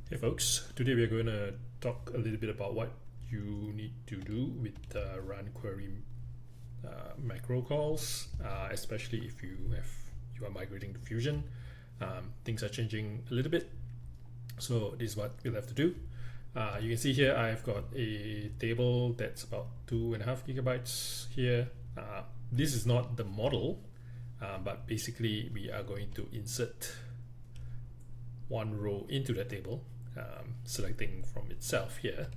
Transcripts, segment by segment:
Hey folks, today we're going to talk a little bit about what you need to do with run query macro calls, especially if you are migrating to Fusion. Things are changing a little bit, so this is what we'll have to do. You can see here I've got a table that's about 2.5 gigabytes here. This is not the model, but basically we are going to insert one row into that table, selecting from itself here.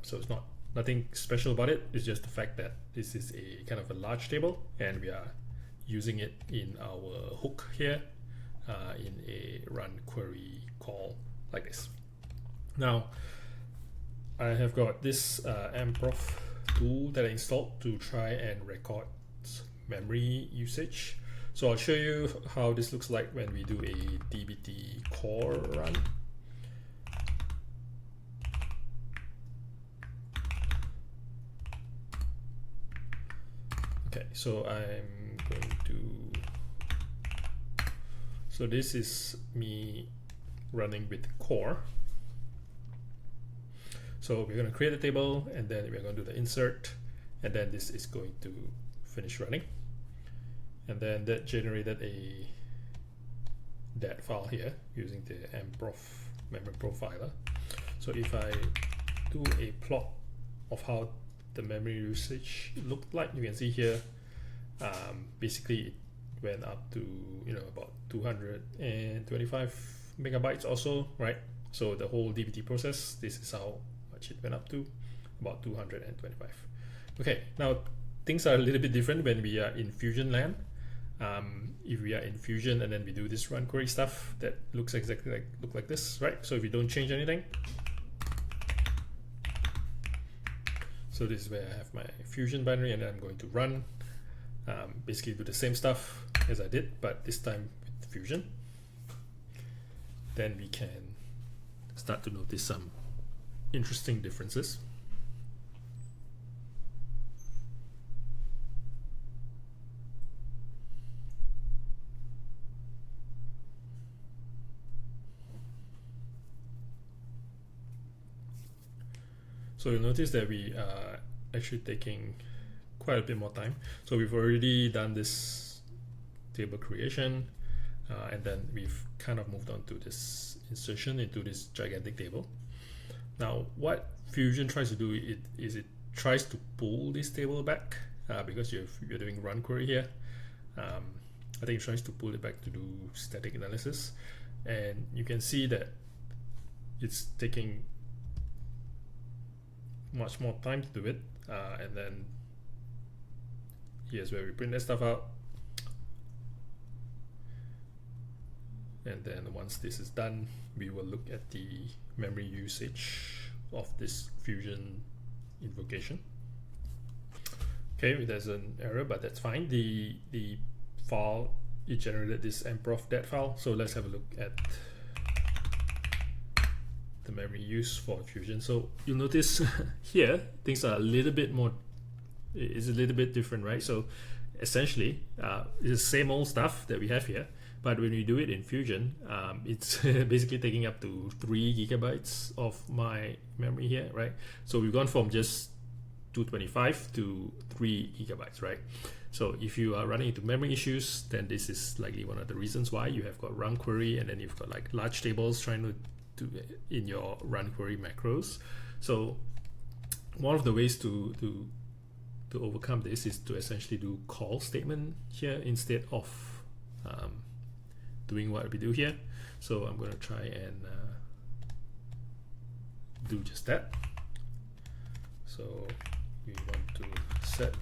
So it's nothing special about it. It's just the fact that this is a kind of a large table and we are using it in our hook here in a run query call like this. Now I have got this mprof tool that I installed to try and record memory usage. So I'll show you how this looks like when we do a dbt-core run. Okay, so I'm going to, so this is me running with core. So we're going to create a table and then we're going to do the insert, and then this is going to finish running. And then that generated a dat file here using the mprof memory profiler. So if I do a plot of how the memory usage looked like, you can see here, basically it went up to about 225 megabytes or so, right? So the whole DBT process, this is how much it went up to, about 225. Okay, now things are a little bit different when we are in Fusion land. If we are in Fusion and then we do this run query stuff, that looks exactly like this, right? So if we don't change anything, so this is where I have my Fusion binary and then I'm going to run, basically do the same stuff as I did, but this time with Fusion. Then we can start to notice some interesting differences. So you'll notice that we are actually taking quite a bit more time. So we've already done this table creation, and then we've kind of moved on to this insertion into this gigantic table. Now what Fusion tries to do is it tries to pull this table back, because you're doing run query here. I think it tries to pull it back to do static analysis, and you can see that it's taking much more time to do it, and then here's where we print that stuff out, and then once this is done we will look at the memory usage of this Fusion invocation. Okay, there's an error, but that's fine. The file, it generated this mprof dat file, so let's have a look at the memory use for Fusion. So you'll notice here things are a little bit more, it's a little bit different, right? So essentially it's the same old stuff that we have here, but when we do it in Fusion, it's basically taking up to 3 gigabytes of my memory here, right? So we've gone from just 225 to 3 gigabytes, right? So if you are running into memory issues, then this is likely one of the reasons why you have got run query and then you've got like large tables trying to in your run query macros. So one of the ways to overcome this is to essentially do call statement here instead of doing what we do here. So I'm going to try and do just that. So we want to set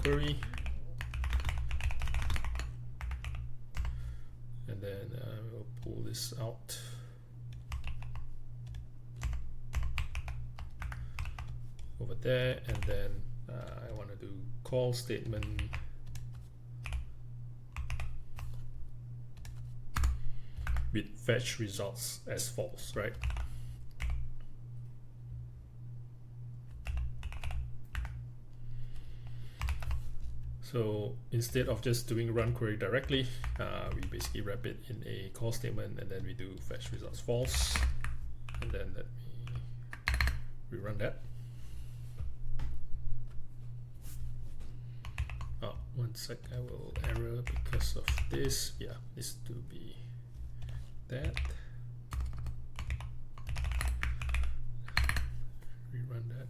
query, and then we'll pull this out. Over there, and then I want to do call statement with fetch results as false, right? So instead of just doing run query directly, we basically wrap it in a call statement and then we do fetch results false. and then let me rerun that. Oh, one sec, I will error because of this. Yeah, this to be that. Rerun that.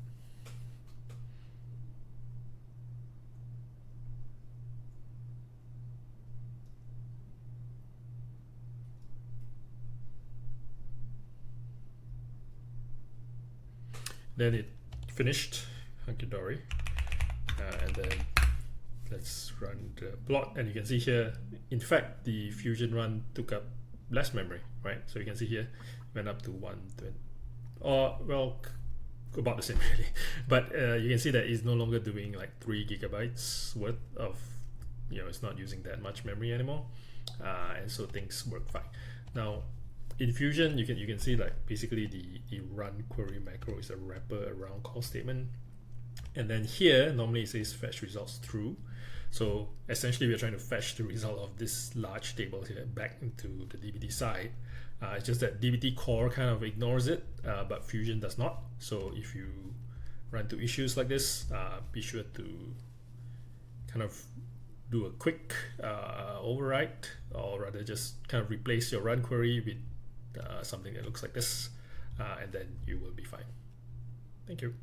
Then it finished, hunky-dory, and then let's run the plot, and you can see here, in fact, the Fusion run took up less memory, right? So you can see here, went up to 120, or well, about the same really. But you can see that it's no longer doing like 3 gigabytes worth of, it's not using that much memory anymore, and so things work fine. Now, in Fusion, you can see like basically the run query macro is a wrapper around call statement, and then here normally it says fetch results true. So essentially we're trying to fetch the result of this large table here back into the dbt side. It's just that dbt-core kind of ignores it, but Fusion does not. So if you run into issues like this, be sure to kind of do a quick overwrite, or rather just kind of replace your run query with something that looks like this, and then you will be fine. Thank you.